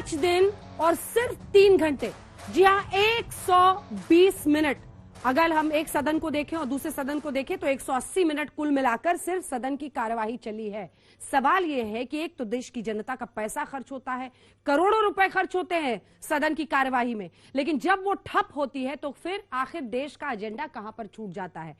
5 दिन और सिर्फ 3 घंटे, जी हां 120 मिनट। अगर हम एक सदन को देखें और दूसरे सदन को देखें तो 180 मिनट कुल मिलाकर सिर्फ सदन की कार्यवाही चली है। सवाल यह है कि एक तो देश की जनता का पैसा खर्च होता है, करोड़ों रुपए खर्च होते हैं सदन की कार्यवाही में, लेकिन जब वो ठप होती है तो फिर आखिर देश का एजेंडा कहां पर छूट जाता है।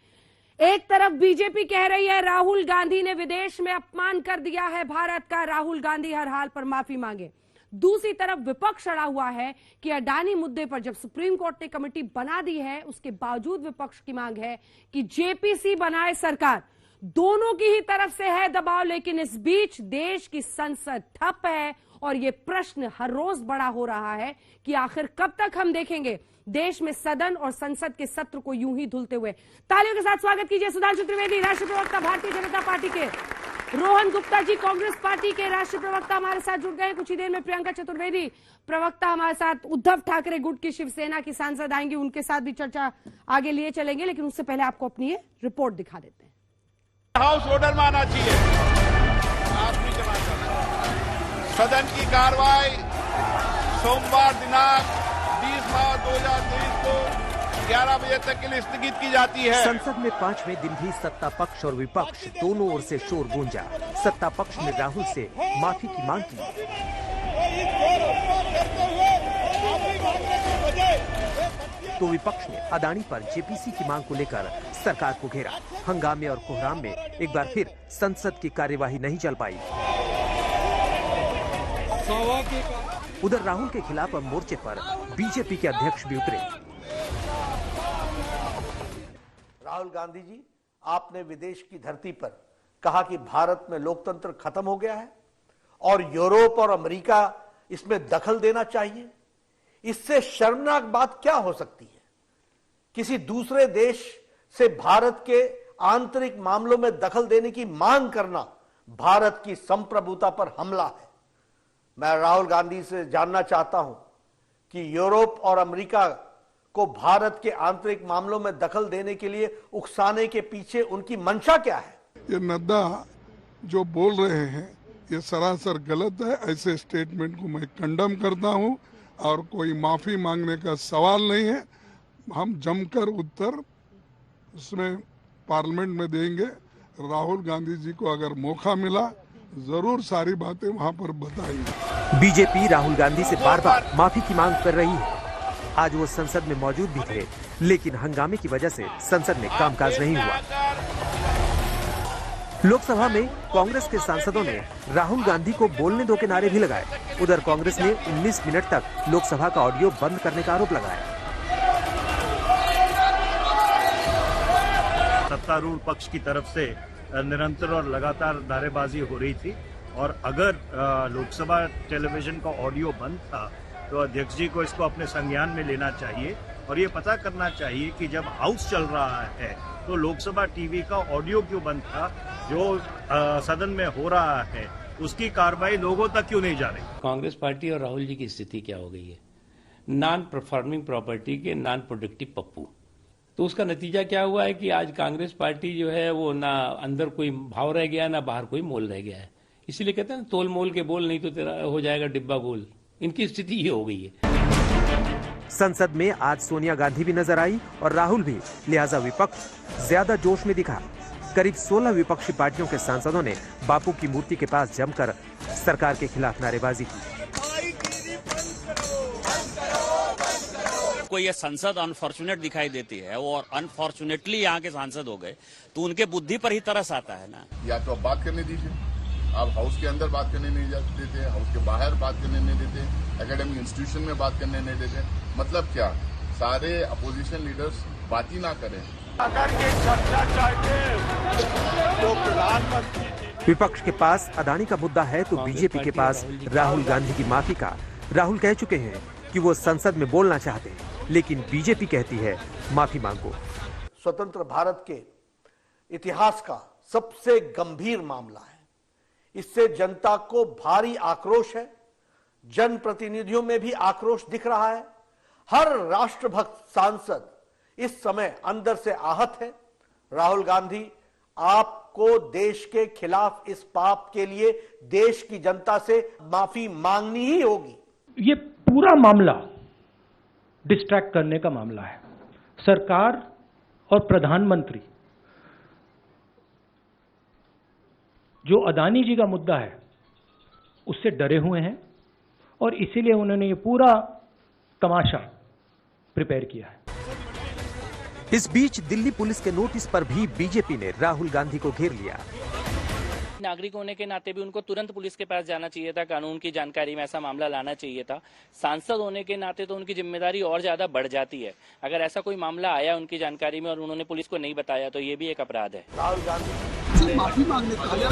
एक तरफ बीजेपी कह रही है राहुल गांधी ने विदेश में अपमान कर दिया है भारत का, राहुल गांधी हर हाल पर माफी मांगे। दूसरी तरफ विपक्ष अड़ा हुआ है कि अडानी मुद्दे पर जब सुप्रीम कोर्ट ने कमेटी बना दी है उसके बावजूद विपक्ष की मांग है कि जेपीसी बनाए सरकार। दोनों की ही तरफ से है दबाव, लेकिन इस बीच देश की संसद ठप है और यह प्रश्न हर रोज बड़ा हो रहा है कि आखिर कब तक हम देखेंगे देश में सदन और संसद के सत्र को यूं ही धुलते हुए। तालियों के साथ स्वागत कीजिए सुधांशु त्रिवेदी, राष्ट्रीय प्रवक्ता भारतीय जनता पार्टी के, रोहन गुप्ता जी कांग्रेस पार्टी के राष्ट्रीय प्रवक्ता हमारे साथ जुड़ गए। कुछ ही देर में प्रियंका चतुर्वेदी प्रवक्ता हमारे साथ, उद्धव ठाकरे गुट की शिवसेना की सांसद आएंगे, उनके साथ भी चर्चा आगे लिए चलेंगे, लेकिन उससे पहले आपको अपनी रिपोर्ट दिखा देते हैं। हाउस ऑर्डर में आना चाहिए। सदन की कार्रवाई सोमवार दिनांक 20 मार्च 2023 को 11 बजे तक के लिए स्थगित की जाती है। संसद में 5वें दिन भी सत्ता पक्ष और विपक्ष दोनों ओर से शोर गूंजा। सत्ता पक्ष ने राहुल से माफी की मांग की, तो विपक्ष ने अडानी पर जेपीसी की मांग को लेकर सरकार को घेरा। हंगामे और कोहराम में एक बार फिर संसद की कार्यवाही नहीं चल पाई। उधर राहुल के खिलाफ मोर्चे पर बीजेपी के अध्यक्ष भी उतरे। राहुल गांधी जी, आपने विदेश की धरती पर कहा कि भारत में लोकतंत्र खत्म हो गया है और यूरोप और अमेरिका इसमें दखल देना चाहिए। इससे शर्मनाक बात क्या हो सकती है? किसी दूसरे देश से भारत के आंतरिक मामलों में दखल देने की मांग करना भारत की संप्रभुता पर हमला है। मैं राहुल गांधी से जानना चाहता हूं कि यूरोप और अमेरिका को भारत के आंतरिक मामलों में दखल देने के लिए उकसाने के पीछे उनकी मंशा क्या है? ये नड्डा जो बोल रहे हैं ये सरासर गलत है। ऐसे स्टेटमेंट को मैं कंडम करता हूं और कोई माफी मांगने का सवाल नहीं है। हम जमकर उत्तर उसमें पार्लियामेंट में देंगे। राहुल गांधी जी को अगर मौका मिला जरूर सारी बातें वहां पर बताएंगे। बीजेपी राहुल गांधी से बार बार माफी की मांग कर रही है। आज वो संसद में मौजूद भी थे, लेकिन हंगामे की वजह से संसद में कामकाज नहीं हुआ। लोकसभा में कांग्रेस के सांसदों ने राहुल गांधी को बोलने दो के नारे भी लगाए। उधर कांग्रेस ने 19 मिनट तक लोकसभा का ऑडियो बंद करने का आरोप लगाया। सत्तारूढ़ पक्ष की तरफ से निरंतर और लगातार नारेबाजी हो रही थी और अगर लोकसभा टेलीविजन का ऑडियो बंद था तो अध्यक्ष जी को इसको अपने संज्ञान में लेना चाहिए और ये पता करना चाहिए कि जब हाउस चल रहा है तो लोकसभा टीवी का ऑडियो क्यों बंद था, जो सदन में हो रहा है उसकी कार्रवाई लोगों तक क्यों नहीं जा रही। कांग्रेस पार्टी और राहुल जी की स्थिति क्या हो गई है? नॉन परफॉर्मिंग प्रॉपर्टी के नॉन प्रोडक्टिव पप्पू। तो उसका नतीजा क्या हुआ है कि आज कांग्रेस पार्टी जो है वो ना अंदर कोई भाव रह गया ना बाहर कोई मोल रह गया है। इसीलिए कहते हैं तोल मोल के बोल, नहीं तो तेरा हो जाएगा डिब्बा गोल। इनकी स्थिति ये हो गई है। संसद में आज सोनिया गांधी भी नजर आई और राहुल भी, लिहाजा विपक्ष ज्यादा जोश में दिखा। करीब 16 विपक्षी पार्टियों के सांसदों ने बापू की मूर्ति के पास जमकर सरकार के खिलाफ नारेबाजी की। को ये संसद अनफॉर्चुनेट दिखाई देती है और अनफॉर्चुनेटली यहाँ के सांसद हो गए तो उनके बुद्धि पर ही तरस आता है ना। या तो अब बात करने दीजिए, आप हाउस के अंदर बात करने नहीं देते, हाउस के बाहर बात करने नहीं देते, एकेडमिक इंस्टीट्यूशन में बात करने नहीं देते। मतलब क्या सारे अपोजिशन लीडर्स बात ही ना करें? अगर ये चर्चा चाहिए तो प्रधानमंत्री। विपक्ष के पास अडानी का मुद्दा है तो बीजेपी के पास राहुल गांधी की माफी का। राहुल कह चुके हैं कि वो संसद में बोलना चाहते हैं, लेकिन बीजेपी कहती है माफी मांगो। स्वतंत्र भारत के इतिहास का सबसे गंभीर मामला है। इससे जनता को भारी आक्रोश है, जनप्रतिनिधियों में भी आक्रोश दिख रहा है। हर राष्ट्रभक्त सांसद इस समय अंदर से आहत है। राहुल गांधी, आपको देश के खिलाफ इस पाप के लिए देश की जनता से माफी मांगनी ही होगी। ये पूरा मामला डिस्ट्रैक्ट करने का मामला है। सरकार और प्रधानमंत्री जो अदानी जी का मुद्दा है उससे डरे हुए हैं और इसीलिए उन्होंने ये पूरा तमाशा प्रिपेयर किया है। इस बीच दिल्ली पुलिस के नोटिस पर भी बीजेपी ने राहुल गांधी को घेर लिया। नागरिक होने के नाते भी उनको तुरंत पुलिस के पास जाना चाहिए था, कानून की जानकारी में ऐसा मामला लाना चाहिए था। सांसद होने के नाते तो उनकी जिम्मेदारी और ज्यादा बढ़ जाती है। अगर ऐसा कोई मामला आया उनकी जानकारी में और उन्होंने पुलिस को नहीं बताया तो ये भी एक अपराध है।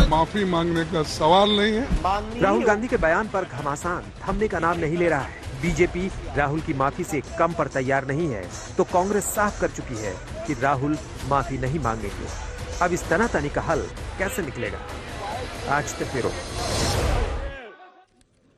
माफी मांगने का सवाल नहीं है। राहुल गांधी के बयान पर घमासान थमने का नाम नहीं ले रहा है। बीजेपी राहुल की माफी से कम पर तैयार नहीं है तो कांग्रेस साफ कर चुकी है कि राहुल माफी नहीं मांगेंगे। अब इस तनातनी का हल कैसे निकलेगा? आज तक ब्यूरो।